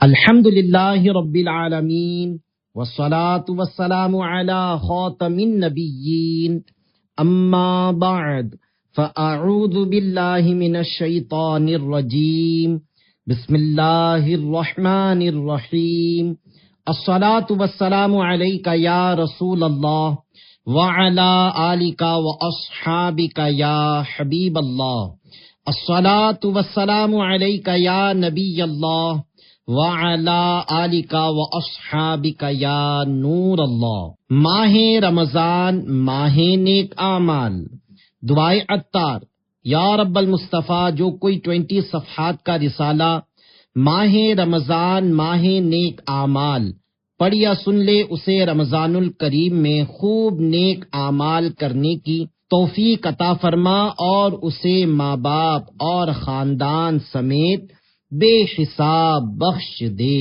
الحمدللہ رب العالمین والصلاة والسلام علی خاتم النبیین اما بعد فاعوذ باللہ من الشیطان الرجیم بسم اللہ الرحمن الرحیم الصلاة والسلام علیک یا رسول اللہ وعلی آلک واصحابک یا حبیب اللہ الصلاة والسلام علیک یا نبی اللہ وعلی آلک واصحابک یا نور اللہ۔ ماہ رمضان ماہ نیک اعمال، دعائے عطار۔ یا رب المصطفیٰ، جو کوئی 20 صفحات کا رسالہ ماہ رمضان ماہ نیک اعمال پڑھ یا سن لے، اسے رمضان الکریم میں خوب نیک اعمال کرنے کی توفیق عطا فرما اور اسے ماں باپ اور خاندان سمیت بے حساب بخش دے،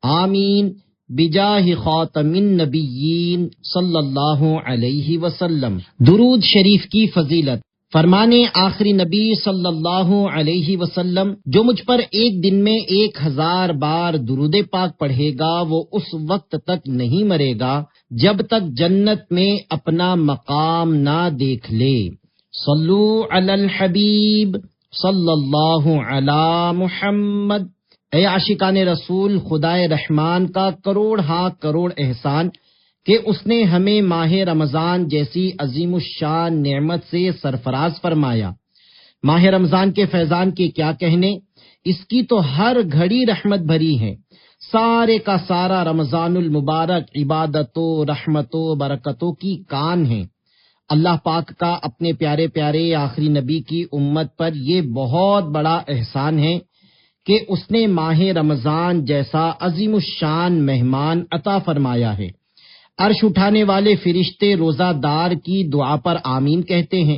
آمین بجاہ خاتم النبیین صلی اللہ علیہ وسلم۔ درود شریف کی فضیلت۔ فرمانے آخری نبی صلی اللہ علیہ وسلم، جو مجھ پر ایک دن میں 1000 بار درود پاک پڑھے گا وہ اس وقت تک نہیں مرے گا جب تک جنت میں اپنا مقام نہ دیکھ لے۔ صلو علی الحبیب صلی اللہ علی محمد۔ اے عاشقان رسول، خدائے رحمان کا کروڑ ہاں کروڑ احسان کہ اس نے ہمیں ماہ رمضان جیسی عظیم الشان نعمت سے سرفراز فرمایا۔ ماہ رمضان کے فیضان کے کیا کہنے، اس کی تو ہر گھڑی رحمت بھری ہے۔ سارے کا سارا رمضان المبارک عبادتوں رحمتوں برکتوں کی کان ہے۔ اللہ پاک کا اپنے پیارے پیارے آخری نبی کی امت پر یہ بہت بڑا احسان ہے کہ اس نے ماہ رمضان جیسا عظیم الشان مہمان عطا فرمایا ہے۔ عرش اٹھانے والے فرشتے روزہ دار کی دعا پر آمین کہتے ہیں،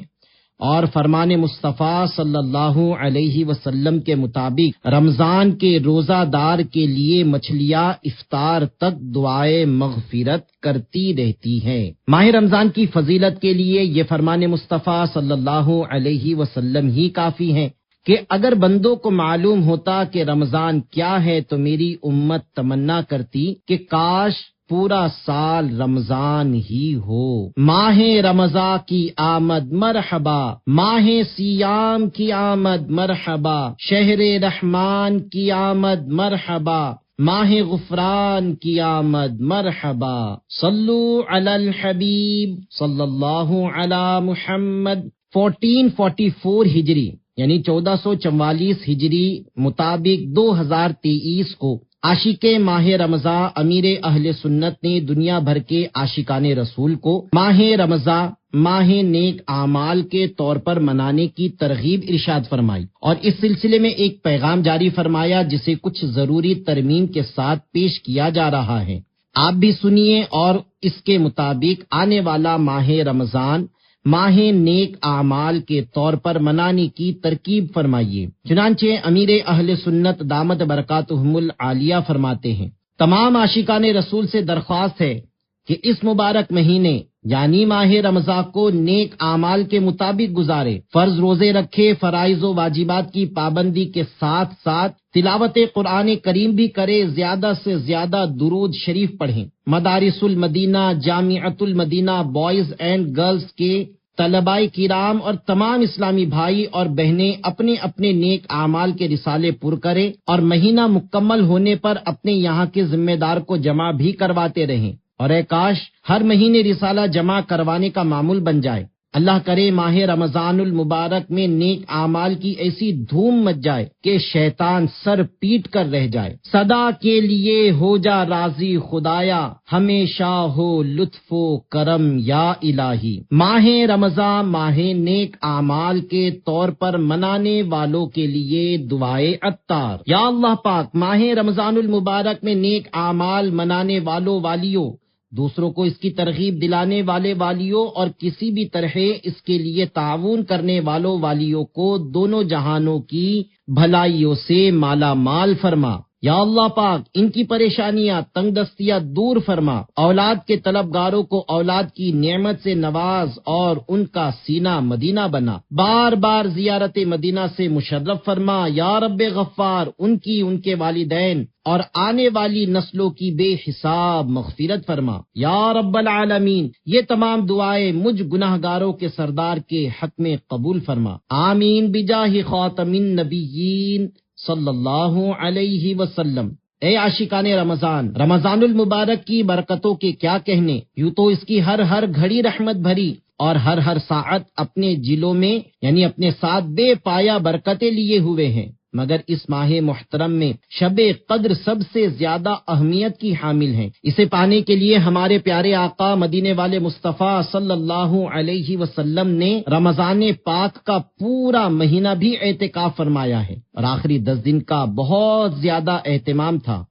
اور فرمان مصطفیٰ صلی اللہ علیہ وسلم کے مطابق رمضان کے روزہ دار کے لیے مچھلیاں افطار تک دعائے مغفرت کرتی رہتی ہیں۔ ماہ رمضان کی فضیلت کے لیے یہ فرمان مصطفیٰ صلی اللہ علیہ وسلم ہی کافی ہیں کہ اگر بندوں کو معلوم ہوتا کہ رمضان کیا ہے تو میری امت تمنا کرتی کہ کاش پورا سال رمضان ہی ہو۔ ماہ رمضان کی آمد مرحبا، ماہ سیام کی آمد مرحبا، شہر رحمان کی آمد مرحبا، ماہ غفران کی آمد مرحبا۔ صلو علی الحبیب صلی اللہ علی محمد۔ 1444 ہجری یعنی 1444 ہجری مطابق 2023 کو عاشق ماہ رمضان امیر اہل سنت نے دنیا بھر کے عاشقان رسول کو ماہ رمضان ماہ نیک اعمال کے طور پر منانے کی ترغیب ارشاد فرمائی، اور اس سلسلے میں ایک پیغام جاری فرمایا جسے کچھ ضروری ترمیم کے ساتھ پیش کیا جا رہا ہے۔ آپ بھی سنیے اور اس کے مطابق آنے والا ماہ رمضان ماہ نیک اعمال کے طور پر منانے کی ترکیب فرمائیے۔ چنانچہ امیر اہل سنت دامت برکاتہم العالیہ فرماتے ہیں، تمام عاشقان رسول سے درخواست ہے کہ اس مبارک مہینے یعنی ماہ رمضان کو نیک اعمال کے مطابق گزارے، فرض روزے رکھے، فرائض و واجبات کی پابندی کے ساتھ ساتھ تلاوت قرآن کریم بھی کرے، زیادہ سے زیادہ درود شریف پڑھیں۔ مدارس المدینہ، جامعۃ المدینہ بوائز اینڈ گرلز کے طلباء کرام اور تمام اسلامی بھائی اور بہنیں اپنے اپنے نیک اعمال کے رسالے پر کریں اور مہینہ مکمل ہونے پر اپنے یہاں کے ذمہ دار کو جمع بھی کرواتے رہیں، اور اے کاش ہر مہینے رسالہ جمع کروانے کا معمول بن جائے۔ اللہ کرے ماہ رمضان المبارک میں نیک اعمال کی ایسی دھوم مچ جائے کہ شیطان سر پیٹ کر رہ جائے۔ صدا کے لیے ہو جا راضی خدایا، ہمیشہ ہو لطف و کرم یا الہی۔ ماہ رمضان ماہ نیک اعمال کے طور پر منانے والوں کے لیے دعائے عطار۔ یا اللہ پاک ماہ رمضان المبارک میں نیک اعمال منانے والوں والیوں، دوسروں کو اس کی ترغیب دلانے والے والیوں اور کسی بھی طرح اس کے لیے تعاون کرنے والوں والیوں کو دونوں جہانوں کی بھلائیوں سے مالا مال فرما۔ یا اللہ پاک ان کی پریشانیاں تنگ دستیاں دور فرما، اولاد کے طلبگاروں کو اولاد کی نعمت سے نواز اور ان کا سینہ مدینہ بنا، بار بار زیارت مدینہ سے مشرف فرما۔ یا رب غفار ان کی، ان کے والدین اور آنے والی نسلوں کی بے حساب مغفرت فرما۔ یا رب العالمین یہ تمام دعائیں مجھ گناہگاروں کے سردار کے حق میں قبول فرما، آمین بجاہ خاتم النبیین صلی اللہ علیہ وسلم۔ اے عاشقان رمضان، رمضان المبارک کی برکتوں کے کیا کہنے، یوں تو اس کی ہر ہر گھڑی رحمت بھری اور ہر ہر ساعت اپنے جلوں میں یعنی اپنے ساتھ بے پایا برکتیں لیے ہوئے ہیں، مگر اس ماہ محترم میں شب قدر سب سے زیادہ اہمیت کی حامل ہے۔ اسے پانے کے لیے ہمارے پیارے آقا مدینے والے مصطفیٰ صلی اللہ علیہ وسلم نے رمضان پاک کا پورا مہینہ بھی اعتکاف فرمایا ہے، اور آخری 10 دن کا بہت زیادہ اہتمام تھا۔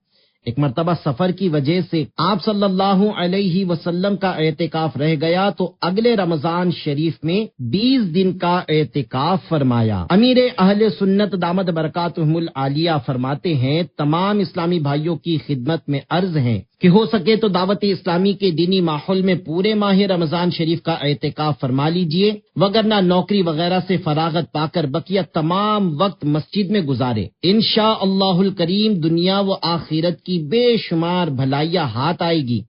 ایک مرتبہ سفر کی وجہ سے آپ صلی اللہ علیہ وسلم کا اعتکاف رہ گیا تو اگلے رمضان شریف میں 20 دن کا اعتکاف فرمایا۔ امیر اہل سنت دامت برکاتہم العالیہ فرماتے ہیں، تمام اسلامی بھائیوں کی خدمت میں عرض ہے کہ ہو سکے تو دعوت اسلامی کے دینی ماحول میں پورے ماہ رمضان شریف کا اعتکاف فرما لیجئے، وگرنہ نوکری وغیرہ سے فراغت پا کر بقیہ تمام وقت مسجد میں گزارے۔ انشاءاللہ الکریم دنیا و آخرت کی بے شمار بھلائیاں ہاتھ آئے گی۔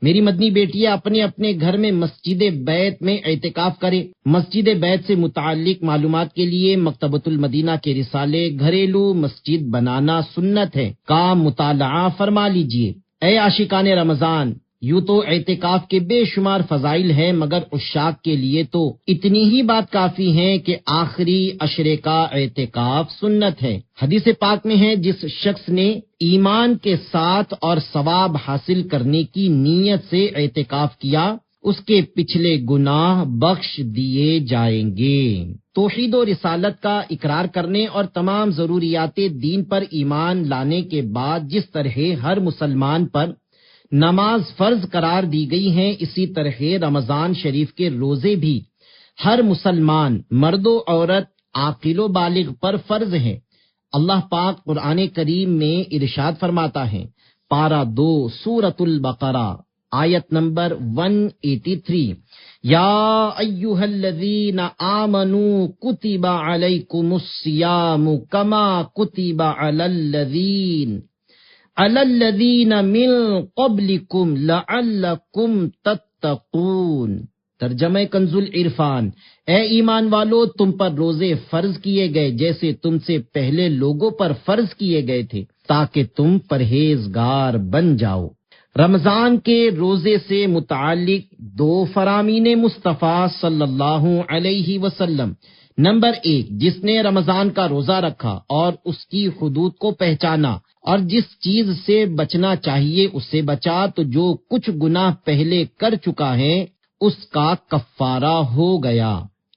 میری مدنی بیٹیاں اپنے اپنے گھر میں مسجد بیت میں اعتکاف کرے۔ مسجد بیت سے متعلق معلومات کے لیے مکتبۃ المدینہ کے رسالے گھریلو مسجد بنانا سنت ہے کا مطالعہ فرما لیجئے۔ اے عاشقان رمضان، یوں تو اعتکاف کے بے شمار فضائل ہیں، مگر عشاق کے لیے تو اتنی ہی بات کافی ہے کہ آخری عشرے کا اعتکاف سنت ہے۔ حدیث پاک میں ہے، جس شخص نے ایمان کے ساتھ اور ثواب حاصل کرنے کی نیت سے اعتکاف کیا، اس کے پچھلے گناہ بخش دیے جائیں گے۔ توحید و رسالت کا اقرار کرنے اور تمام ضروریات دین پر ایمان لانے کے بعد جس طرح ہر مسلمان پر نماز فرض قرار دی گئی ہیں، اسی طرح رمضان شریف کے روزے بھی ہر مسلمان مرد و عورت عاقل و بالغ پر فرض ہیں۔ اللہ پاک قرآن کریم میں ارشاد فرماتا ہے، پارہ 2 سورۃ البقرہ آیت نمبر 183، یا ایھا الذین آمنوا کتب علیکم الصیام کما کتب علی الذین من قبلکم لعلکم تتقون۔ ترجمہ کنز العرفان، اے ایمان والو تم پر روزے فرض کیے گئے جیسے تم سے پہلے لوگوں پر فرض کیے گئے تھے تاکہ تم پرہیزگار بن جاؤ۔ رمضان کے روزے سے متعلق 2 فرامین مصطفیٰ صلی اللہ علیہ وسلم۔ نمبر 1، جس نے رمضان کا روزہ رکھا اور اس کی حدود کو پہچانا اور جس چیز سے بچنا چاہیے اس سے بچا تو جو کچھ گناہ پہلے کر چکا ہے اس کا کفارہ ہو گیا۔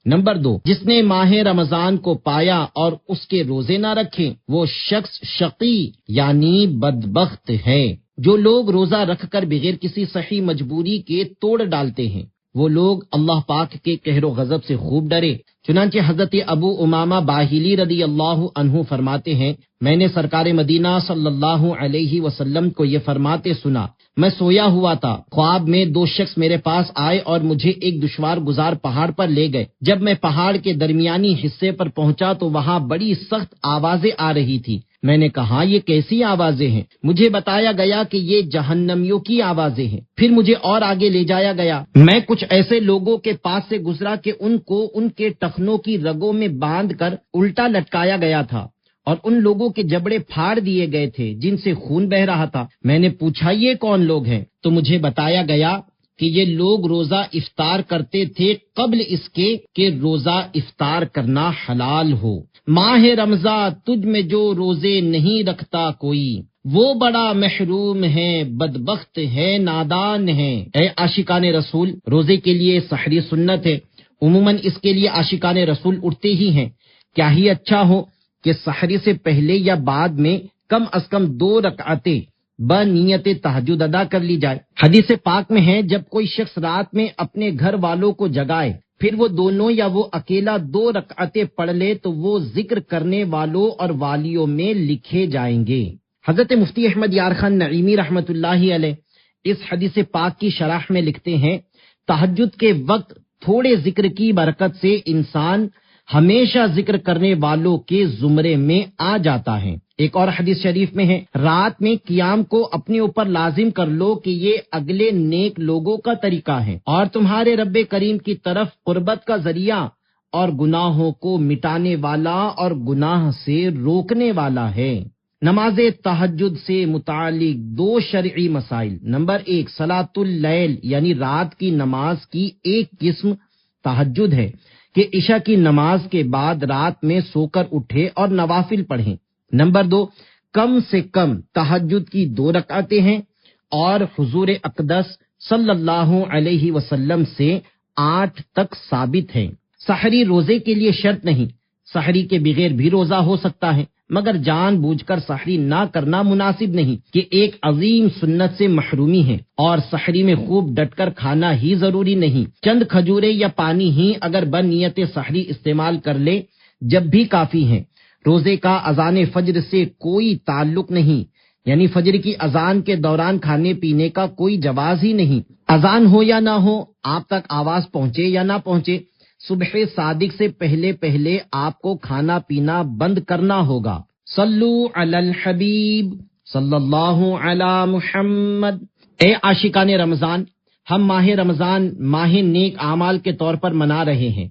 نمبر 2، جس نے ماہ رمضان کو پایا اور اس کے روزے نہ رکھے وہ شخص شقی یعنی بدبخت ہے۔ جو لوگ روزہ رکھ کر بغیر کسی صحیح مجبوری کے توڑ ڈالتے ہیں وہ لوگ اللہ پاک کے قہر و غضب سے خوب ڈرے۔ چنانچہ حضرت ابو امامہ باہلی رضی اللہ عنہ فرماتے ہیں، میں نے سرکار مدینہ صلی اللہ علیہ وسلم کو یہ فرماتے سنا، میں سویا ہوا تھا، خواب میں 2 شخص میرے پاس آئے اور مجھے ایک دشوار گزار پہاڑ پر لے گئے۔ جب میں پہاڑ کے درمیانی حصے پر پہنچا تو وہاں بڑی سخت آوازیں آ رہی تھی۔ میں نے کہا یہ کیسی آوازیں ہیں؟ مجھے بتایا گیا کہ یہ جہنمیوں کی آوازیں ہیں۔ پھر مجھے اور آگے لے جایا گیا، میں کچھ ایسے لوگوں کے پاس سے گزرا کہ ان کو ان کے ٹخنوں کی رگوں میں باندھ کر الٹا لٹکایا گیا تھا اور ان لوگوں کے جبڑے پھاڑ دیے گئے تھے جن سے خون بہ رہا تھا۔ میں نے پوچھا یہ کون لوگ ہیں؟ تو مجھے بتایا گیا کہ یہ لوگ روزہ افطار کرتے تھے قبل اس کے کہ روزہ افطار کرنا حلال ہو۔ ماہ رمضان تجھ میں جو روزے نہیں رکھتا کوئی وہ بڑا محروم ہے، بدبخت ہے، نادان ہے۔ اے عاشقان رسول، روزے کے لیے سحری سنت ہے، عموماً اس کے لیے عاشقان رسول اٹھتے ہی ہیں۔ کیا ہی اچھا ہو کہ سحری سے پہلے یا بعد میں کم از کم 2 رکعتیں بنیت تہجد ادا کر لی جائے۔ حدیث پاک میں ہے، جب کوئی شخص رات میں اپنے گھر والوں کو جگائے پھر وہ دونوں یا وہ اکیلا 2 رکعتیں پڑھ لے تو وہ ذکر کرنے والوں اور والیوں میں لکھے جائیں گے۔ حضرت مفتی احمد یار خان نعیمی رحمت اللہ علیہ اس حدیث پاک کی شرح میں لکھتے ہیں، تہجد کے وقت تھوڑے ذکر کی برکت سے انسان ہمیشہ ذکر کرنے والوں کے زمرے میں آ جاتا ہے۔ ایک اور حدیث شریف میں ہے، رات میں قیام کو اپنے اوپر لازم کر لو کہ یہ اگلے نیک لوگوں کا طریقہ ہے اور تمہارے رب کریم کی طرف قربت کا ذریعہ اور گناہوں کو مٹانے والا اور گناہ سے روکنے والا ہے۔ نماز تہجد سے متعلق 2 شرعی مسائل۔ نمبر 1، صلاۃ اللیل یعنی رات کی نماز کی ایک قسم تہجد ہے کہ عشاء کی نماز کے بعد رات میں سو کر اٹھے اور نوافل پڑھیں۔ نمبر 2، کم سے کم تہجد کی 2 رکعتیں ہیں اور حضور اقدس صلی اللہ علیہ وسلم سے 8 تک ثابت ہیں۔ سحری روزے کے لیے شرط نہیں، سحری کے بغیر بھی روزہ ہو سکتا ہے، مگر جان بوجھ کر سحری نہ کرنا مناسب نہیں کہ ایک عظیم سنت سے محرومی ہے، اور سحری میں خوب ڈٹ کر کھانا ہی ضروری نہیں، چند کھجورے یا پانی ہی اگر بنیت سحری استعمال کر لے جب بھی کافی ہیں۔ روزے کا اذان فجر سے کوئی تعلق نہیں، یعنی فجر کی اذان کے دوران کھانے پینے کا کوئی جواز ہی نہیں، اذان ہو یا نہ ہو، آپ تک آواز پہنچے یا نہ پہنچے، صبح صادق سے پہلے آپ کو کھانا پینا بند کرنا ہوگا۔ صلو علی الحبیب صلی اللہ علی محمد۔ اے عاشقان رمضان، ہم ماہ رمضان ماہ نیک اعمال کے طور پر منا رہے ہیں،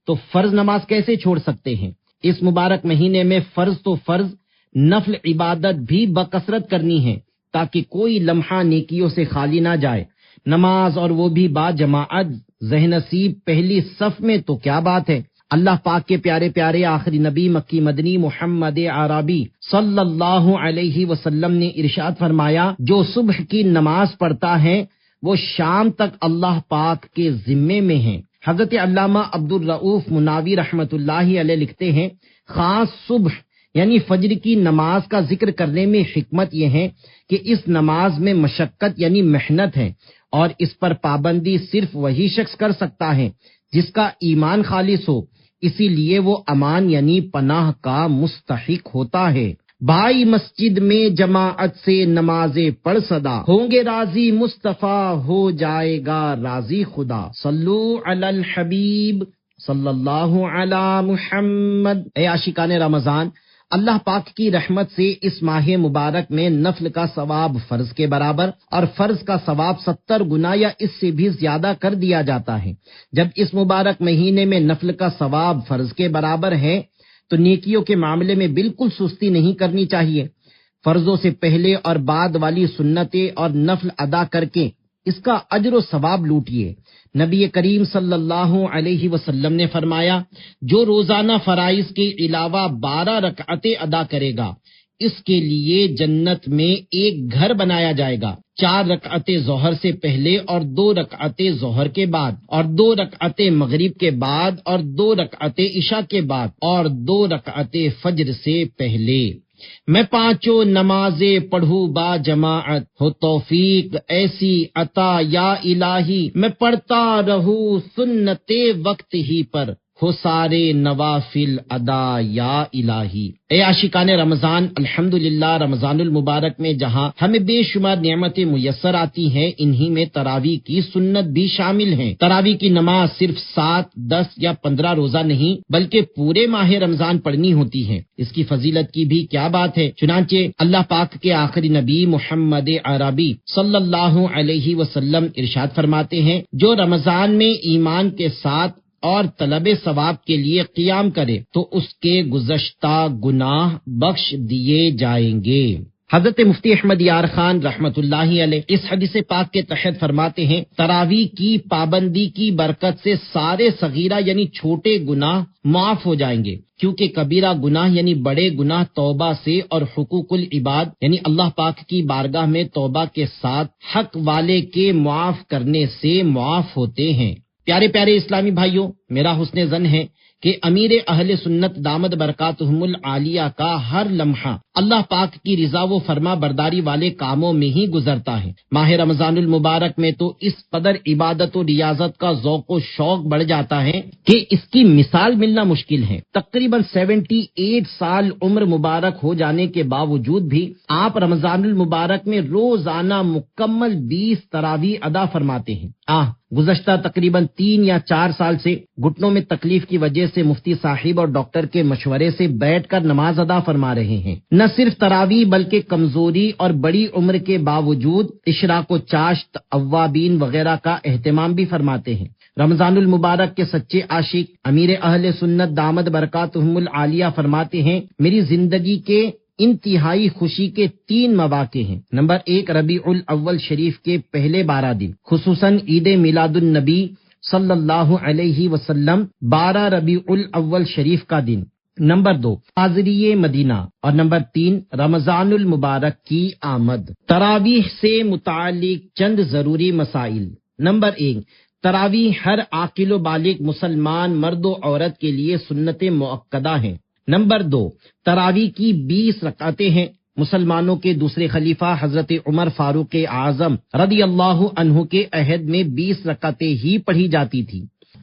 تو فرض نماز کیسے چھوڑ سکتے ہیں؟ اس مبارک مہینے میں فرض تو فرض، نفل عبادت بھی بکثرت کرنی ہے تاکہ کوئی لمحہ نیکیوں سے خالی نہ جائے۔ نماز اور وہ بھی با جماعت، ذہن نصیب پہلی صف میں تو کیا بات ہے۔ اللہ پاک کے پیارے پیارے آخری نبی مکی مدنی محمد عربی صلی اللہ علیہ وسلم نے ارشاد فرمایا، جو صبح کی نماز پڑھتا ہے وہ شام تک اللہ پاک کے ذمے میں ہے۔ حضرت علامہ عبد الرؤف مناوی رحمت اللہ علیہ لکھتے ہیں، خاص صبح یعنی فجر کی نماز کا ذکر کرنے میں حکمت یہ ہے کہ اس نماز میں مشقت یعنی محنت ہے، اور اس پر پابندی صرف وہی شخص کر سکتا ہے جس کا ایمان خالص ہو، اسی لیے وہ امان یعنی پناہ کا مستحق ہوتا ہے۔ بھائی مسجد میں جماعت سے نمازیں پڑھ صدا، ہوں گے راضی مصطفیٰ، ہو جائے گا راضی خدا۔ صلو علی الحبیب صلی اللہ علی محمد۔ اے عاشقان رمضان، اللہ پاک کی رحمت سے اس ماہ مبارک میں نفل کا ثواب فرض کے برابر اور فرض کا ثواب 70 گنا یا اس سے بھی زیادہ کر دیا جاتا ہے۔ جب اس مبارک مہینے میں نفل کا ثواب فرض کے برابر ہے تو نیکیوں کے معاملے میں بالکل سستی نہیں کرنی چاہیے۔ فرضوں سے پہلے اور بعد والی سنتیں اور نفل ادا کر کے اس کا اجر و ثواب لوٹیے۔ نبی کریم صلی اللہ علیہ وسلم نے فرمایا، جو روزانہ فرائض کے علاوہ 12 رکعتیں ادا کرے گا اس کے لیے جنت میں ایک گھر بنایا جائے گا، 4 رکعتیں ظہر سے پہلے اور 2 رکعتیں ظہر کے بعد، اور 2 رکعتیں مغرب کے بعد، اور 2 رکعتیں عشاء کے بعد، اور 2 رکعتیں فجر سے پہلے۔ میں 5 نمازیں پڑھوں با جماعت، ہو توفیق ایسی عطا یا الہی، میں پڑھتا رہوں سنت وقت ہی پر، ہو سارے نوافل ادا یا الہی۔ اے عاشقان رمضان، الحمدللہ رمضان المبارک میں جہاں ہمیں بے شمار نعمتیں میسر آتی ہیں، انہی میں تراویح کی سنت بھی شامل ہیں۔ تراویح کی نماز صرف 7، 10 یا 15 روزہ نہیں بلکہ پورے ماہ رمضان پڑھنی ہوتی ہے۔ اس کی فضیلت کی بھی کیا بات ہے، چنانچہ اللہ پاک کے آخری نبی محمد عربی صلی اللہ علیہ وسلم ارشاد فرماتے ہیں، جو رمضان میں ایمان کے ساتھ اور طلب ثواب کے لیے قیام کرے تو اس کے گزشتہ گناہ بخش دیے جائیں گے۔ حضرت مفتی احمد یار خان رحمت اللہ علیہ اس حدیث پاک کے تحت فرماتے ہیں، تراویح کی پابندی کی برکت سے سارے صغیرہ یعنی چھوٹے گناہ معاف ہو جائیں گے، کیونکہ کبیرہ گناہ یعنی بڑے گناہ توبہ سے اور حقوق العباد یعنی اللہ پاک کی بارگاہ میں توبہ کے ساتھ حق والے کے معاف کرنے سے معاف ہوتے ہیں۔ پیارے پیارے اسلامی بھائیوں، میرا حسن ظن ہے کہ امیر اہل سنت دامد برکاتہم العالیہ کا ہر لمحہ اللہ پاک کی رضا و فرما برداری والے کاموں میں ہی گزرتا ہے۔ ماہ رمضان المبارک میں تو اس قدر عبادت و ریاضت کا ذوق و شوق بڑھ جاتا ہے کہ اس کی مثال ملنا مشکل ہے۔ تقریباً 78 سال عمر مبارک ہو جانے کے باوجود بھی آپ رمضان المبارک میں روزانہ مکمل 20 تراویح ادا فرماتے ہیں۔ گزشتہ تقریباً 3 یا 4 سال سے گھٹنوں میں تکلیف کی وجہ سے مفتی صاحب اور ڈاکٹر کے مشورے سے بیٹھ کر نماز ادا فرما رہے ہیں۔ نہ صرف تراویح بلکہ کمزوری اور بڑی عمر کے باوجود اشراق و چاشت، اوابین وغیرہ کا اہتمام بھی فرماتے ہیں۔ رمضان المبارک کے سچے عاشق امیر اہل سنت دامد برکاتہم العالیہ فرماتے ہیں، میری زندگی کے انتہائی خوشی کے 3 مواقع ہیں۔ نمبر 1، ربیع الاول شریف کے پہلے 12 دن، خصوصاً عید میلاد النبی صلی اللہ علیہ وسلم 12 ربیع الاول شریف کا دن۔ نمبر 2، حاضری مدینہ، اور نمبر 3، رمضان المبارک کی آمد۔ تراویح سے متعلق چند ضروری مسائل۔ نمبر 1، تراویح ہر عاقل و بالغ مسلمان مرد و عورت کے لیے سنت مؤکدہ ہیں۔ نمبر 2، تراویح کی 20 رکعتیں ہیں۔ مسلمانوں کے دوسرے خلیفہ حضرت عمر فاروق اعظم رضی اللہ عنہ کے عہد میں 20 رکعتیں ہی پڑھی جاتی تھی۔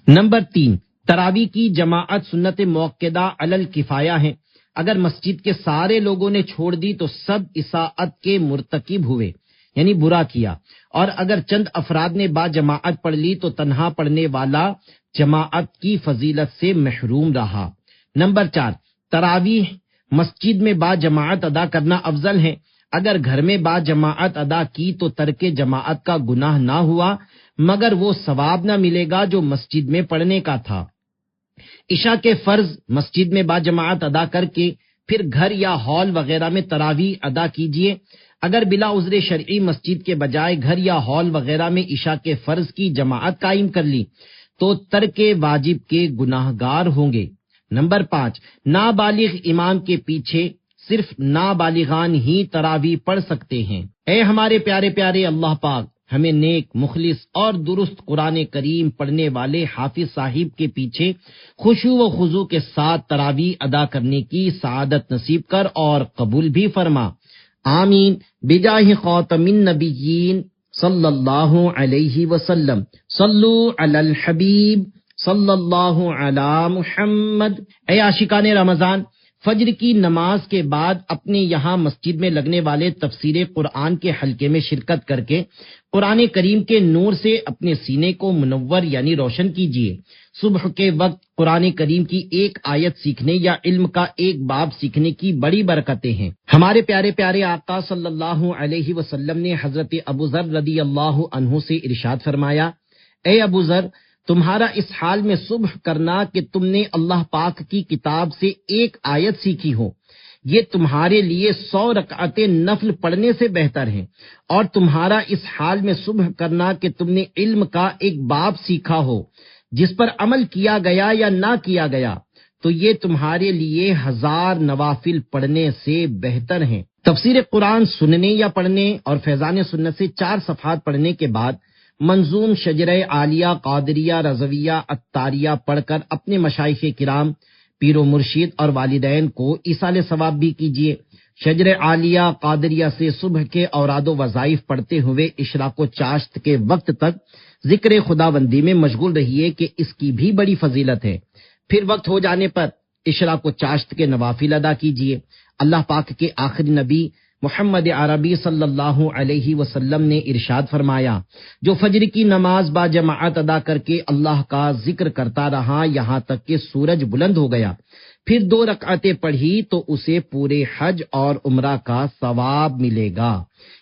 نمبر 3، تراویح کی جماعت سنت مؤکدہ علی الکفایہ ہیں۔ اگر مسجد کے سارے لوگوں نے چھوڑ دی تو سب اساءت کے مرتکب ہوئے، یعنی برا کیا، اور اگر چند افراد نے با جماعت پڑھ لی تو تنہا پڑھنے والا جماعت کی فضیلت سے محروم رہا۔ نمبر 4، تراویح مسجد میں با جماعت ادا کرنا افضل ہے۔ اگر گھر میں با جماعت ادا کی تو ترک جماعت کا گناہ نہ ہوا، مگر وہ ثواب نہ ملے گا جو مسجد میں پڑھنے کا تھا۔ عشاء کے فرض مسجد میں با جماعت ادا کر کے پھر گھر یا ہال وغیرہ میں تراویح ادا کیجیے۔ اگر بلا عذر شرعی مسجد کے بجائے گھر یا ہال وغیرہ میں عشاء کے فرض کی جماعت قائم کر لی تو ترک واجب کے گناہ گار ہوں گے۔ نمبر 5، نابالغ امام کے پیچھے صرف نابالغان ہی تراویح پڑھ سکتے ہیں۔ اے ہمارے پیارے پیارے اللہ پاک، ہمیں نیک، مخلص اور درست قرآن کریم پڑھنے والے حافظ صاحب کے پیچھے خشوع و خضوع کے ساتھ تراویح ادا کرنے کی سعادت نصیب کر اور قبول بھی فرما، آمین، بجاہ خاتم النبیین صلی اللہ علیہ وسلم۔ صلو علی الحبیب صلی اللہ علی محمد۔ اے عاشقان رمضان، فجر کی نماز کے بعد اپنے یہاں مسجد میں لگنے والے تفسیر قرآن کے حلقے میں شرکت کر کے قرآن کریم کے نور سے اپنے سینے کو منور یعنی روشن کیجیے۔ صبح کے وقت قرآن کریم کی ایک آیت سیکھنے یا علم کا ایک باب سیکھنے کی بڑی برکتیں ہیں۔ ہمارے پیارے پیارے آقا صلی اللہ علیہ وسلم نے حضرت ابو ذر رضی اللہ عنہ سے ارشاد فرمایا، اے ابو ذر، تمہارا اس حال میں صبح کرنا کہ تم نے اللہ پاک کی کتاب سے ایک آیت سیکھی ہو، یہ تمہارے لیے 100 رکعتیں نفل پڑھنے سے بہتر ہیں، اور تمہارا اس حال میں صبح کرنا کہ تم نے علم کا ایک باب سیکھا ہو جس پر عمل کیا گیا یا نہ کیا گیا تو یہ تمہارے لیے 1000 نوافل پڑھنے سے بہتر ہیں۔ تفسیر قرآن سننے یا پڑھنے اور فیضان سنت سے 4 صفحات پڑھنے کے بعد منظوم شجرہ عالیہ قادریہ رضویہ عطاریہ پڑھ کر اپنے مشائخ کرام، پیر و مرشد اور والدین کو ایصال ثواب بھی کیجیے۔ شجرہ عالیہ قادریہ سے صبح کے اوراد و وظائف پڑھتے ہوئے اشراق و چاشت کے وقت تک ذکر خداوندی میں مشغول رہیے کہ اس کی بھی بڑی فضیلت ہے۔ پھر وقت ہو جانے پر اشراق و چاشت کے نوافل ادا کیجیے۔ اللہ پاک کے آخری نبی محمد عربی صلی اللہ علیہ وسلم نے ارشاد فرمایا، جو فجر کی نماز با جماعت ادا کر کے اللہ کا ذکر کرتا رہا یہاں تک کہ سورج بلند ہو گیا، پھر 2 رکعتیں پڑھی تو اسے پورے حج اور عمرہ کا ثواب ملے گا۔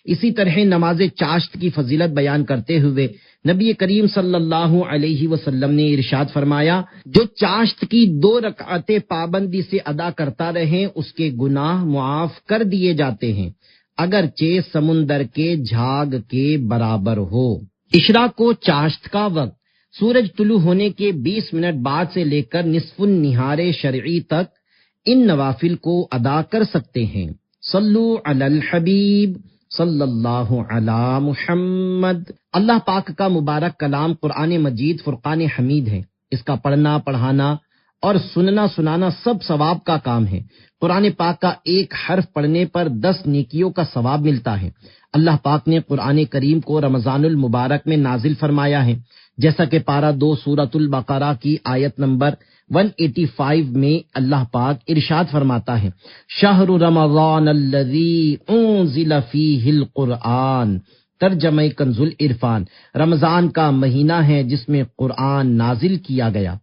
اسی طرح نماز چاشت کی فضیلت بیان کرتے ہوئے نبی کریم صلی اللہ علیہ وسلم نے ارشاد فرمایا، جو چاشت کی 2 رکعتیں پابندی سے ادا کرتا رہے اس کے گناہ معاف کر دیے جاتے ہیں، اگرچہ سمندر کے جھاگ کے برابر ہو۔ اشراق و چاشت کا وقت سورج طلوع ہونے کے 20 منٹ بعد سے لے کر نصف النہار شرعی تک ان نوافل کو ادا کر سکتے ہیں۔ صلو علی الحبیب صلی اللہ علی محمد۔ اللہ پاک کا مبارک کلام قرآن مجید فرقان حمید ہے، اس کا پڑھنا، پڑھانا اور سننا سنانا سب ثواب کا کام ہے۔ قرآن پاک کا ایک حرف پڑھنے پر 10 نیکیوں کا ثواب ملتا ہے۔ اللہ پاک نے قرآن کریم کو رمضان المبارک میں نازل فرمایا ہے، جیسا کہ پارہ 2 سورۃ البقرہ کی آیت نمبر 185 میں اللہ پاک ارشاد فرماتا ہے، شہر رمضان الذی انزل فیہ القرآن، ترجمہ کنز العرفان، رمضان کا مہینہ ہے جس میں قرآن نازل کیا گیا۔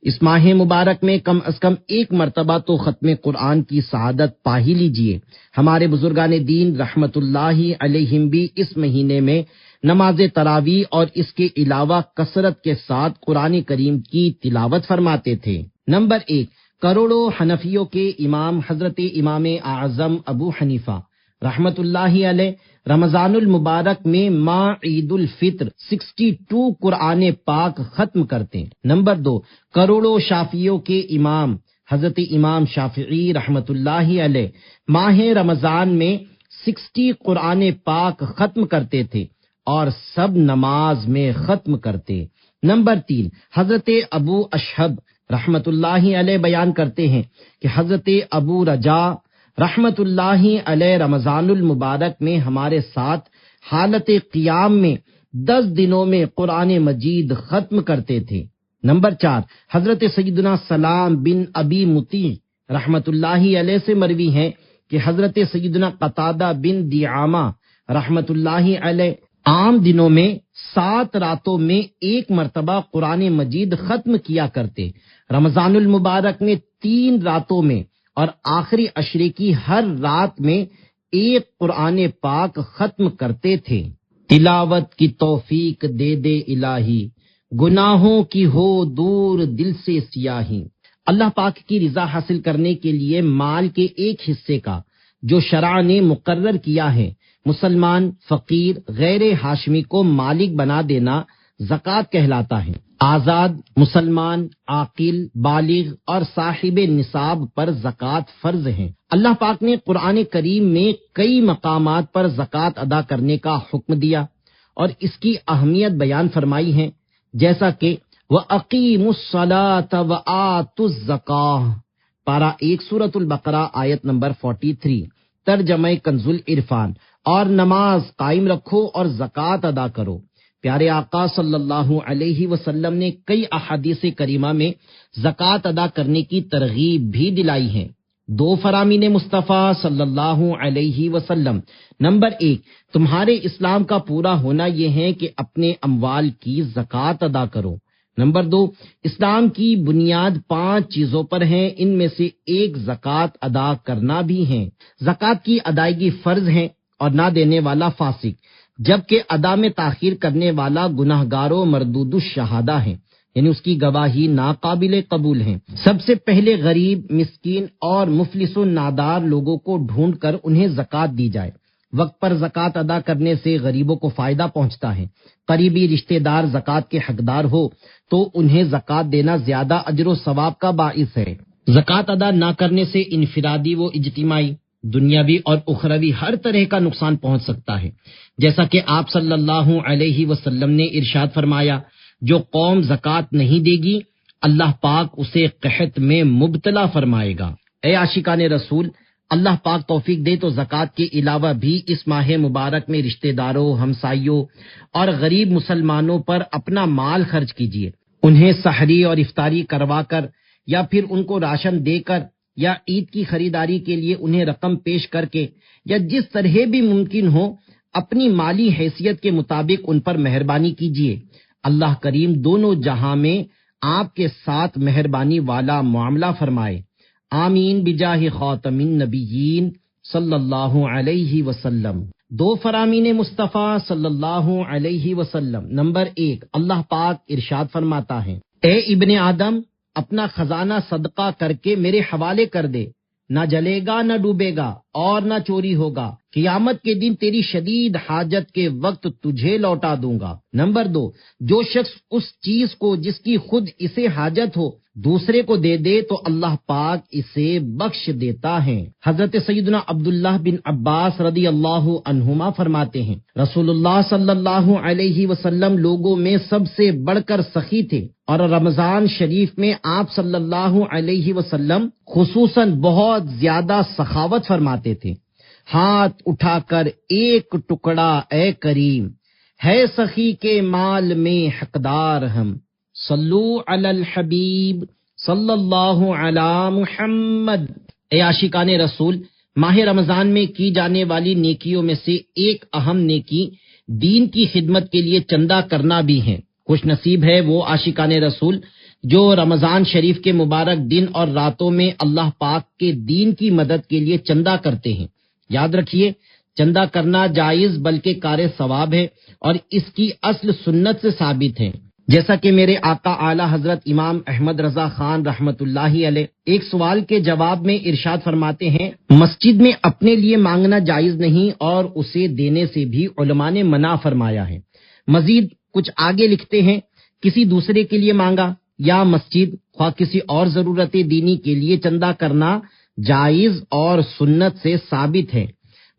اس ماہ مبارک میں کم از کم ایک مرتبہ تو ختم قرآن کی سعادت پا ہی لیجیے۔ ہمارے بزرگان دین رحمت اللہ علیہم بھی اس مہینے میں نماز تراویح اور اس کے علاوہ کثرت کے ساتھ قرآن کریم کی تلاوت فرماتے تھے۔ نمبر 1، کروڑوں حنفیوں کے امام حضرت امام اعظم ابو حنیفہ رحمت اللہ علیہ رمضان المبارک میں ماں عید الفطر 62 قرآن پاک ختم کرتے ہیں۔ نمبر 2، کروڑوں شافعیوں کے امام حضرت امام شافعی رحمت اللہ علیہ ماہ رمضان میں 60 قرآن پاک ختم کرتے تھے اور سب نماز میں ختم کرتے۔ نمبر 3، حضرت ابو اشہب رحمت اللہ علیہ بیان کرتے ہیں کہ حضرت ابو رجا رحمت اللہ علیہ رمضان المبارک میں ہمارے ساتھ حالت قیام میں 10 دنوں میں قرآن مجید ختم کرتے تھے۔ نمبر 4، حضرت سیدنا سلام بن ابی مطیع رحمت اللہ علیہ سے مروی ہے کہ حضرت سیدنا قتادہ بن دعامہ رحمت اللہ علیہ عام دنوں میں 7 راتوں میں ایک مرتبہ قرآن مجید ختم کیا کرتے، رمضان المبارک میں 3 راتوں میں اور آخری عشرے کی ہر رات میں ایک قرآن پاک ختم کرتے تھے۔ تلاوت کی توفیق دے دے الہی، گناہوں کی ہو دور دل سے سیاہی۔ اللہ پاک کی رضا حاصل کرنے کے لیے مال کے ایک حصے کا جو شرع نے مقرر کیا ہے، مسلمان فقیر غیر ہاشمی کو مالک بنا دینا زکوٰۃ کہلاتا ہے۔ آزاد مسلمان عاقل بالغ اور صاحب نصاب پر زکوٰۃ فرض ہے۔ اللہ پاک نے قرآن کریم میں کئی مقامات پر زکوٰۃ ادا کرنے کا حکم دیا اور اس کی اہمیت بیان فرمائی ہے، جیسا کہ وَأَقِيمُوا الصَّلَاةَ وَآتُوا الزَّكَاةَ، پارہ 1 سورۃ البقرہ آیت نمبر 43، ترجمہ کنز العرفان، اور نماز قائم رکھو اور زکوٰۃ ادا کرو۔ پیارے آقا صلی اللہ علیہ وسلم نے کئی احادیث کریمہ میں زکوٰۃ ادا کرنے کی ترغیب بھی دلائی ہے۔ 2 فرامین مصطفیٰ صلی اللہ علیہ وسلم۔ نمبر 1، تمہارے اسلام کا پورا ہونا یہ ہے کہ اپنے اموال کی زکوٰۃ ادا کرو۔ نمبر 2، اسلام کی بنیاد 5 چیزوں پر ہے، ان میں سے ایک زکوٰۃ ادا کرنا بھی ہے۔ زکوٰۃ کی ادائیگی فرض ہے اور نہ دینے والا فاسق، جبکہ ادا میں تاخیر کرنے والا گناہگار و مردود الشہادہ ہے، یعنی اس کی گواہی ناقابل قبول ہے۔ سب سے پہلے غریب، مسکین اور مفلس و نادار لوگوں کو ڈھونڈ کر انہیں زکوٰۃ دی جائے۔ وقت پر زکوٰۃ ادا کرنے سے غریبوں کو فائدہ پہنچتا ہے۔ قریبی رشتہ دار زکوٰۃ کے حقدار ہو تو انہیں زکوٰۃ دینا زیادہ اجر و ثواب کا باعث ہے۔ زکوٰۃ ادا نہ کرنے سے انفرادی و اجتماعی، دنیاوی اور اخروی ہر طرح کا نقصان پہنچ سکتا ہے، جیسا کہ آپ صلی اللہ علیہ وسلم نے ارشاد فرمایا، جو قوم زکوٰۃ نہیں دے گی اللہ پاک اسے قحط میں مبتلا فرمائے گا۔ اے عاشقان رسول، اللہ پاک توفیق دے تو زکوٰۃ کے علاوہ بھی اس ماہ مبارک میں رشتہ داروں، ہمسائیوں اور غریب مسلمانوں پر اپنا مال خرچ کیجیے۔ انہیں سحری اور افطاری کروا کر یا پھر ان کو راشن دے کر یا عید کی خریداری کے لیے انہیں رقم پیش کر کے یا جس طرح بھی ممکن ہو اپنی مالی حیثیت کے مطابق ان پر مہربانی کیجیے۔ اللہ کریم دونوں جہاں میں آپ کے ساتھ مہربانی والا معاملہ فرمائے۔ آمین بجاہ خاتم النبیین صلی اللہ علیہ وسلم۔ 2 فرامین مصطفیٰ صلی اللہ علیہ وسلم۔ نمبر 1، اللہ پاک ارشاد فرماتا ہے، اے ابن آدم، اپنا خزانہ صدقہ کر کے میرے حوالے کر دے، نہ جلے گا نہ ڈوبے گا اور نہ چوری ہوگا، قیامت کے دن تیری شدید حاجت کے وقت تجھے لوٹا دوں گا۔ نمبر 2، جو شخص اس چیز کو جس کی خود اسے حاجت ہو دوسرے کو دے دے تو اللہ پاک اسے بخش دیتا ہے۔ حضرت سیدنا عبداللہ بن عباس رضی اللہ عنہما فرماتے ہیں رسول اللہ صلی اللہ علیہ وسلم لوگوں میں سب سے بڑھ کر سخی تھے، اور رمضان شریف میں آپ صلی اللہ علیہ وسلم خصوصاً بہت زیادہ سخاوت فرماتے تھے۔ ہاتھ اٹھا کر ایک ٹکڑا اے کریم، ہے سخی کے مال میں حقدار ہم، صلو علی الحبیب صلی اللہ علی محمد۔ اے عاشقان رسول، ماہ رمضان میں کی جانے والی نیکیوں میں سے ایک اہم نیکی دین کی خدمت کے لیے چندہ کرنا بھی ہے۔ خوش نصیب ہے وہ عاشقان رسول جو رمضان شریف کے مبارک دن اور راتوں میں اللہ پاک کے دین کی مدد کے لیے چندہ کرتے ہیں۔ یاد رکھیے، چندہ کرنا جائز بلکہ کار ثواب ہے اور اس کی اصل سنت سے ثابت ہے، جیسا کہ میرے آقا اعلی حضرت امام احمد رضا خان رحمت اللہ علیہ ایک سوال کے جواب میں ارشاد فرماتے ہیں، مسجد میں اپنے لیے مانگنا جائز نہیں اور اسے دینے سے بھی علماء نے منع فرمایا ہے۔ مزید کچھ آگے لکھتے ہیں، کسی دوسرے کے لیے مانگا یا مسجد خواہ کسی اور ضرورت دینی کے لیے چندہ کرنا جائز اور سنت سے ثابت ہے۔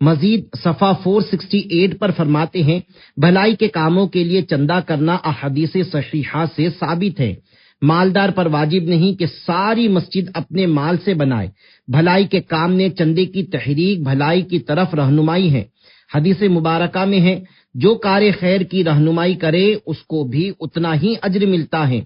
مزید صفحہ 468 پر فرماتے ہیں، بھلائی کے کاموں کے لیے چندہ کرنا احادیث صحیحہ سے ثابت ہے۔ مالدار پر واجب نہیں کہ ساری مسجد اپنے مال سے بنائے، بھلائی کے کام نے چندے کی تحریک بھلائی کی طرف رہنمائی ہے۔ حدیث مبارکہ میں ہے، جو کار خیر کی رہنمائی کرے اس کو بھی اتنا ہی اجر ملتا ہے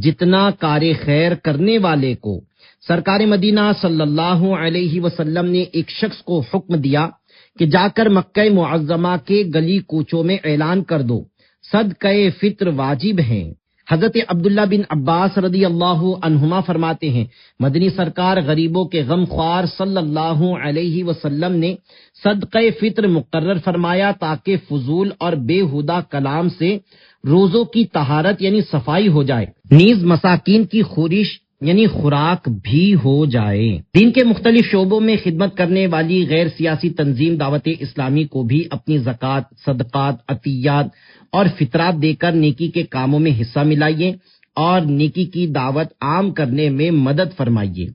جتنا کار خیر کرنے والے کو۔ سرکار مدینہ صلی اللہ علیہ وسلم نے ایک شخص کو حکم دیا کہ جا کر مکہ معظمہ کے گلی کوچوں میں اعلان کر دو، صدقہ فطر واجب ہیں۔ حضرت عبداللہ بن عباس رضی اللہ عنہما فرماتے ہیں، مدنی سرکار غریبوں کے غم خوار صلی اللہ علیہ وسلم نے صدقہ فطر مقرر فرمایا تاکہ فضول اور بے ہودہ کلام سے روزوں کی طہارت یعنی صفائی ہو جائے، نیز مساکین کی خورش یعنی خوراک بھی ہو جائے۔ دین کے مختلف شعبوں میں خدمت کرنے والی غیر سیاسی تنظیم دعوت اسلامی کو بھی اپنی زکوٰۃ، صدقات، عطیات اور فطرات دے کر نیکی کے کاموں میں حصہ ملائیے اور نیکی کی دعوت عام کرنے میں مدد فرمائیے۔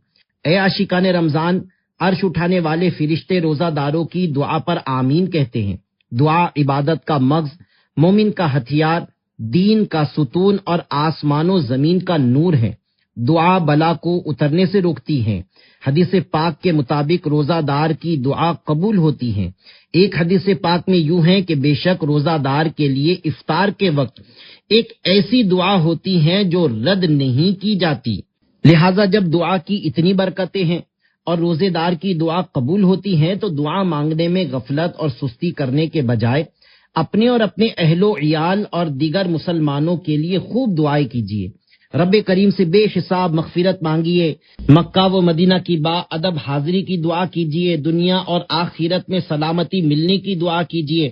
اے عاشقان رمضان، عرش اٹھانے والے فرشتے روزہ داروں کی دعا پر آمین کہتے ہیں۔ دعا عبادت کا مغز، مومن کا ہتھیار، دین کا ستون اور آسمان و زمین کا نور ہے۔ دعا بلا کو اترنے سے روکتی ہے۔ حدیث پاک کے مطابق روزہ دار کی دعا قبول ہوتی ہے۔ ایک حدیث پاک میں یوں ہے کہ بے شک روزہ دار کے لیے افطار کے وقت ایک ایسی دعا ہوتی ہے جو رد نہیں کی جاتی۔ لہٰذا جب دعا کی اتنی برکتیں ہیں اور روزے دار کی دعا قبول ہوتی ہے تو دعا مانگنے میں غفلت اور سستی کرنے کے بجائے اپنے اور اپنے اہل و عیال اور دیگر مسلمانوں کے لیے خوب دعائیں کیجیے۔ رب کریم سے بے حساب مغفرت مانگیے، مکہ و مدینہ کی با ادب حاضری کی دعا کیجیے، دنیا اور آخرت میں سلامتی ملنے کی دعا کیجیے،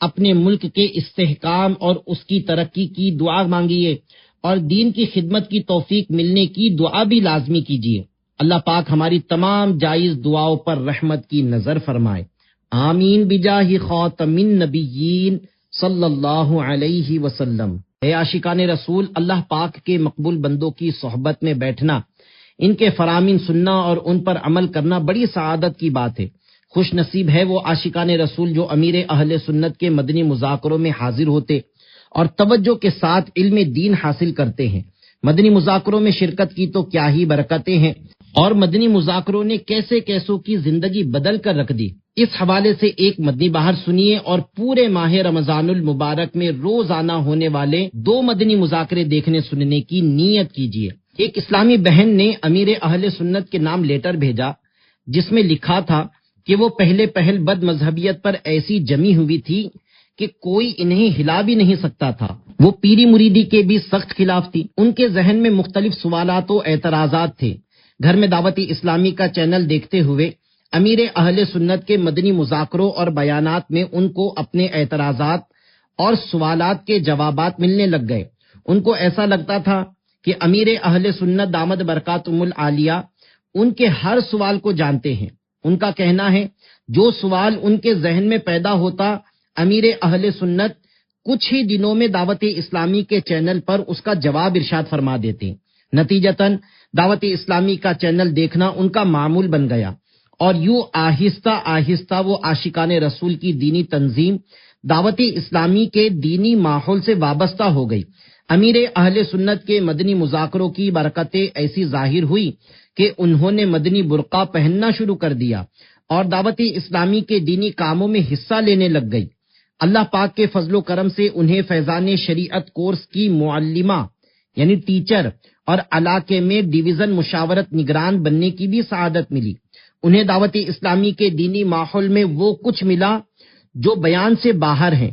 اپنے ملک کے استحکام اور اس کی ترقی کی دعا مانگیے اور دین کی خدمت کی توفیق ملنے کی دعا بھی لازمی کیجیے۔ اللہ پاک ہماری تمام جائز دعاؤں پر رحمت کی نظر فرمائے، آمین بجاہ خاتم النبیین صلی اللہ علیہ وسلم۔ اے عاشقان رسول، اللہ پاک کے مقبول بندوں کی صحبت میں بیٹھنا، ان کے فرامین سننا اور ان پر عمل کرنا بڑی سعادت کی بات ہے۔ خوش نصیب ہے وہ عاشقان رسول جو امیر اہل سنت کے مدنی مذاکروں میں حاضر ہوتے اور توجہ کے ساتھ علم دین حاصل کرتے ہیں۔ مدنی مذاکروں میں شرکت کی تو کیا ہی برکتیں ہیں، اور مدنی مذاکروں نے کیسے کیسوں کی زندگی بدل کر رکھ دی۔ اس حوالے سے ایک مدنی بہار سنیے اور پورے ماہ رمضان المبارک میں روزانہ ہونے والے 2 مدنی مذاکرے دیکھنے سننے کی نیت کیجیے۔ ایک اسلامی بہن نے امیر اہل سنت کے نام لیٹر بھیجا جس میں لکھا تھا کہ وہ پہل بد مذہبیت پر ایسی جمی ہوئی تھی کہ کوئی انہیں ہلا بھی نہیں سکتا تھا۔ وہ پیری مریدی کے بھی سخت خلاف تھی۔ ان کے ذہن میں مختلف سوالات و اعتراضات تھے۔ گھر میں دعوت اسلامی کا چینل دیکھتے ہوئے امیر اہل سنت کے مدنی مذاکروں اور بیانات میں ان کو اپنے اعتراضات اور سوالات کے جوابات ملنے لگ گئے۔ ان کو ایسا لگتا تھا کہ امیر اہل سنت دامت برکاتہم العالیہ ان کے ہر سوال کو جانتے ہیں۔ ان کا کہنا ہے جو سوال ان کے ذہن میں پیدا ہوتا امیر اہل سنت کچھ ہی دنوں میں دعوت اسلامی کے چینل پر اس کا جواب ارشاد فرما دیتے. نتیجتاً دعوت اسلامی کا چینل دیکھنا ان کا معمول بن گیا اور یوں آہستہ آہستہ وہ عاشقان رسول کی دینی تنظیم دعوت اسلامی کے دینی ماحول سے وابستہ ہو گئی. امیر اہل سنت کے مدنی مذاکروں کی برکتیں ایسی ظاہر ہوئی کہ انہوں نے مدنی برقع پہننا شروع کر دیا اور دعوت اسلامی کے دینی کاموں میں حصہ لینے لگ گئی. اللہ پاک کے فضل و کرم سے انہیں فیضان شریعت کورس کی معلمہ یعنی ٹیچر اور علاقے میں ڈویژن مشاورت نگران بننے کی بھی سعادت ملی. انہیں دعوت اسلامی کے دینی ماحول میں وہ کچھ ملا جو بیان سے باہر ہیں.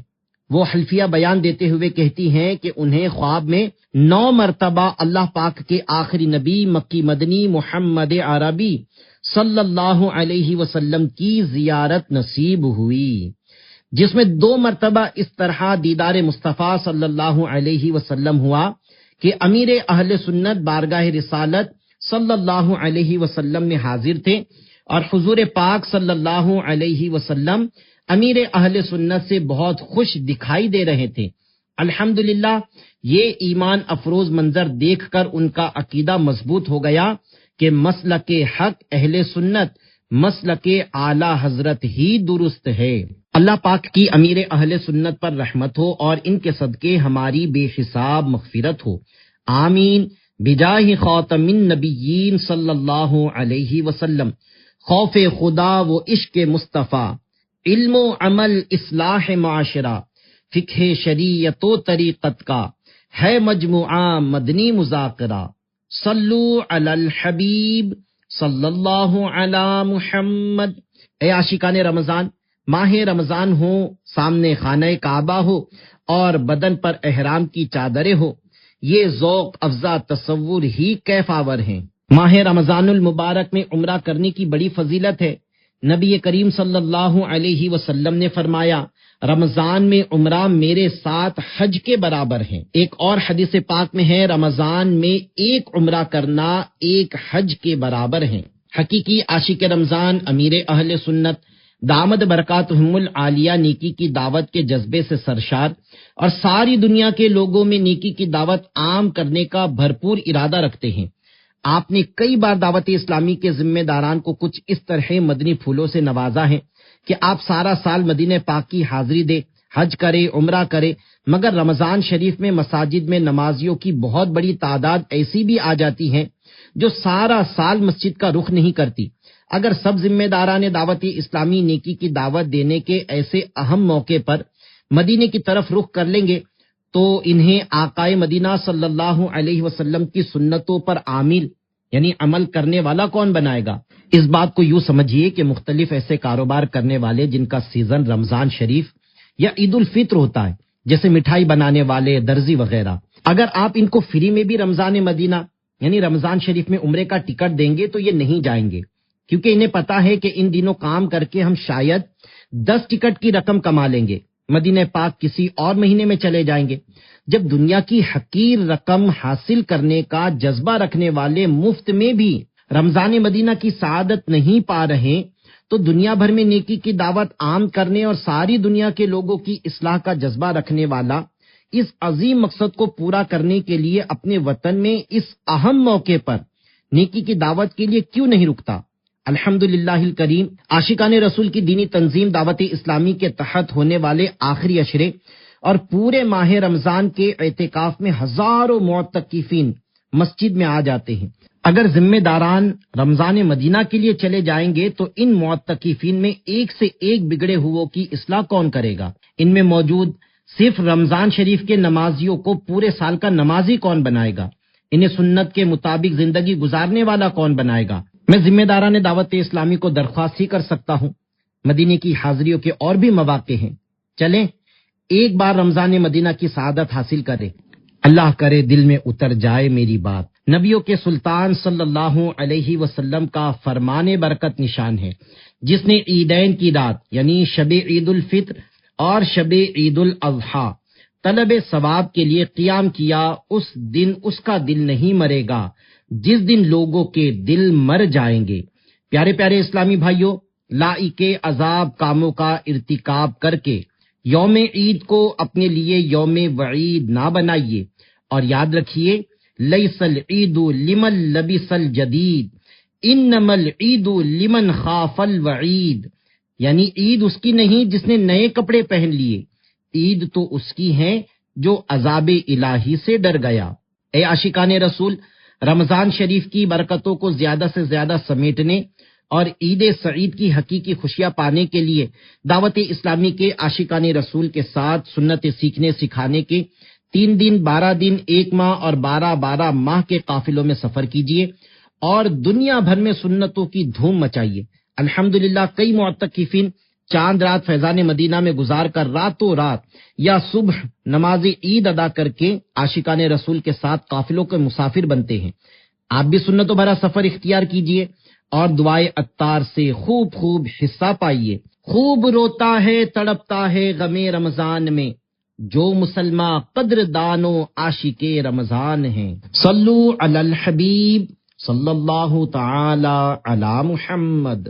وہ حلفیہ بیان دیتے ہوئے کہتی ہیں کہ انہیں خواب میں 9 مرتبہ اللہ پاک کے آخری نبی مکی مدنی محمد عربی صلی اللہ علیہ وسلم کی زیارت نصیب ہوئی، جس میں 2 مرتبہ اس طرح دیدار مصطفیٰ صلی اللہ علیہ وسلم ہوا کہ امیر اہل سنت بارگاہ رسالت صلی اللہ علیہ وسلم میں حاضر تھے اور حضور پاک صلی اللہ علیہ وسلم امیر اہل سنت سے بہت خوش دکھائی دے رہے تھے. الحمدللہ یہ ایمان افروز منظر دیکھ کر ان کا عقیدہ مضبوط ہو گیا کہ مسلک حق اہل سنت مسلک اعلی حضرت ہی درست ہے. اللہ پاک کی امیر اہل سنت پر رحمت ہو اور ان کے صدقے ہماری بے حساب مغفرت ہو. آمین بجاہ خاتم النبیین صلی اللہ علیہ وسلم. خوف خدا و عشق مصطفیٰ، علم و عمل اصلاح معاشرہ، فقہ شریعت و طریقت کا ہے مجموعہ مدنی مذاکرہ. صلو علی الحبیب صلی اللہ علی محمد. اے عاشقان رمضان، ماہ رمضان ہو، سامنے خانہ کعبہ ہو اور بدن پر احرام کی چادریں ہو، یہ ذوق افزا تصور ہی کیف آور ہیں. ماہ رمضان المبارک میں عمرہ کرنے کی بڑی فضیلت ہے. نبی کریم صلی اللہ علیہ وسلم نے فرمایا رمضان میں عمرہ میرے ساتھ حج کے برابر ہیں. ایک اور حدیث پاک میں ہے رمضان میں ایک عمرہ کرنا ایک حج کے برابر ہیں. حقیقی عاشق رمضان امیر اہل سنت دامت برکاتہم العالیہ نیکی کی دعوت کے جذبے سے سرشار اور ساری دنیا کے لوگوں میں نیکی کی دعوت عام کرنے کا بھرپور ارادہ رکھتے ہیں. آپ نے کئی بار دعوت اسلامی کے ذمہ داران کو کچھ اس طرح مدنی پھولوں سے نوازا ہے کہ آپ سارا سال مدینہ پاک کی حاضری دے، حج کرے، عمرہ کرے، مگر رمضان شریف میں مساجد میں نمازیوں کی بہت بڑی تعداد ایسی بھی آ جاتی ہے جو سارا سال مسجد کا رخ نہیں کرتی. اگر سب ذمہ داران دعوت اسلامی نیکی کی دعوت دینے کے ایسے اہم موقع پر مدینے کی طرف رخ کر لیں گے تو انہیں آقائے مدینہ صلی اللہ علیہ وسلم کی سنتوں پر عامل یعنی عمل کرنے والا کون بنائے گا؟ اس بات کو یوں سمجھیے کہ مختلف ایسے کاروبار کرنے والے جن کا سیزن رمضان شریف یا عید الفطر ہوتا ہے، جیسے مٹھائی بنانے والے، درزی وغیرہ، اگر آپ ان کو فری میں بھی رمضان مدینہ یعنی رمضان شریف میں عمرے کا ٹکٹ دیں گے تو یہ نہیں جائیں گے، کیونکہ انہیں پتا ہے کہ ان دنوں کام کر کے ہم شاید 10 ٹکٹ کی رقم کما لیں گے، مدینہ پاک کسی اور مہینے میں چلے جائیں گے. جب دنیا کی حقیر رقم حاصل کرنے کا جذبہ رکھنے والے مفت میں بھی رمضان مدینہ کی سعادت نہیں پا رہے تو دنیا بھر میں نیکی کی دعوت عام کرنے اور ساری دنیا کے لوگوں کی اصلاح کا جذبہ رکھنے والا اس عظیم مقصد کو پورا کرنے کے لیے اپنے وطن میں اس اہم موقع پر نیکی کی دعوت کے لیے کیوں نہیں رکتا؟ الحمدللہ الکریم، عاشقان رسول کی دینی تنظیم دعوت اسلامی کے تحت ہونے والے آخری عشرے اور پورے ماہ رمضان کے اعتکاف میں ہزاروں معتکفین مسجد میں آ جاتے ہیں. اگر ذمہ داران رمضان مدینہ کے لیے چلے جائیں گے تو ان معتکفین میں ایک سے ایک بگڑے ہوئوں کی اصلاح کون کرے گا؟ ان میں موجود صرف رمضان شریف کے نمازیوں کو پورے سال کا نمازی کون بنائے گا؟ انہیں سنت کے مطابق زندگی گزارنے والا کون بنائے گا؟ میں ذمہ داران دعوت اسلامی کو درخواست ہی کر سکتا ہوں، مدینے کی حاضریوں کے اور بھی مواقع ہیں، چلیں ایک بار رمضان مدینہ کی سعادت حاصل کریں. اللہ کرے دل میں اتر جائے میری بات. نبیوں کے سلطان صلی اللہ علیہ وسلم کا فرمان برکت نشان ہے جس نے عیدین کی رات یعنی شب عید الفطر اور شب عید الاضحیٰ طلب ثواب کے لیے قیام کیا، اس دن اس کا دل نہیں مرے گا جس دن لوگوں کے دل مر جائیں گے. پیارے پیارے اسلامی بھائیوں، لائق عذاب کاموں کا ارتکاب کر کے یوم عید کو اپنے لیے یوم وعید نہ بنائیے، اور یاد رکھیے لیس العید لمن لبس الجدید انما العید لمن خاف الوعید، یعنی عید اس کی نہیں جس نے نئے کپڑے پہن لیے، عید تو اس کی ہے جو عذاب الہی سے ڈر گیا۔ اے عاشقان رسول، رمضان شریف کی برکتوں کو زیادہ سے زیادہ سمیٹنے اور عید سعید کی حقیقی خوشیاں پانے کے لیے دعوت اسلامی کے عاشقان رسول کے ساتھ سنت سیکھنے سکھانے کے 3 دن 12 دن 1 ماہ اور 12 ماہ کے قافلوں میں سفر کیجیے اور دنیا بھر میں سنتوں کی دھوم مچائیے۔ الحمدللہ کئی معتکفین چاند رات فیضان مدینہ میں گزار کر راتوں رات یا صبح نماز عید ادا کر کے عاشقان رسول کے ساتھ قافلوں کے مسافر بنتے ہیں۔ آپ بھی سنتوں بھرا سفر اختیار کیجیے اور دعائے عطار سے خوب حصہ پائیے۔ خوب روتا ہے تڑپتا ہے غم رمضان میں جو مسلمان قدر دانو عاشق رمضان ہیں۔ صلو علی الحبیب صلی اللہ تعالی علی محمد۔